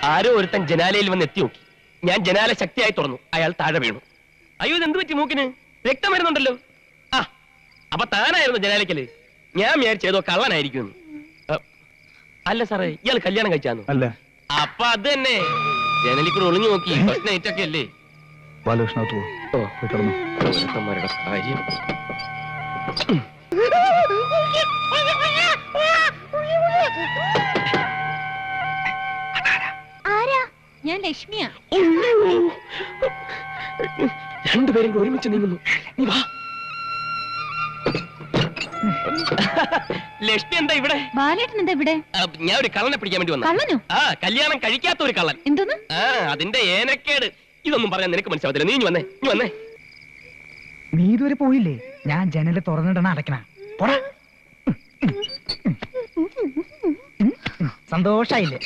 ആരോ ഒരുത്തൻ ജനാലയിൽ വന്ന് എത്തി നോക്കി. ഞാൻ ജനാല ശക്തിയായി തുറന്നു. അയാൾ താഴെ വീണു. അയ്യോ, ഇതെന്ത് പറ്റി? മൂക്കിന് രക്തം വരുന്നുണ്ടല്ലോ. ആ, അപ്പൊ താനായിരുന്നു ജനാലയ്ക്കല്. ഞാൻ വിചാരിച്ചേതോ കള്ളനായിരിക്കും. അല്ല സാറേ, ഇയാൾ കല്യാണം കഴിച്ചാന്നു? അല്ല. അപ്പൊ അത് തന്നെ, ജനലിൽ കൂടെ ഒളിഞ്ഞു നോക്കി. ഫസ്റ്റ് നൈറ്റ് ഒക്കെ അല്ലേ. കാര്യം ഞാൻ ലക്ഷ്മിയാ. രണ്ടുപേരും ഒരുമിച്ച് നീങ്ങുന്നു. നീ വാ. ലക്ഷ്മി എന്താ ഇവിടെ? ബാലേട്ടൻ എന്താ ഇവിടെ? ഞാൻ ഒരു കള്ളനെ പിടിക്കാൻ വേണ്ടി വന്നു. കള്ളനോ? ആ, കല്യാണം കഴിക്കാത്ത ഒരു കള്ളൻ. എന്തോന്ന്? ആ, അതിന്റെ ഏനക്കേട്. ഇതൊന്നും പറയാൻ നിനക്ക് മനസ്സിലാവത്തില്ല. നീ വന്നേ, നീ വന്നേ. നീ ഇതുവരെ പോയില്ലേ? ഞാൻ ജനല് തുറന്നിടണ അടയ്ക്കണ. സന്തോഷായില്ലേ?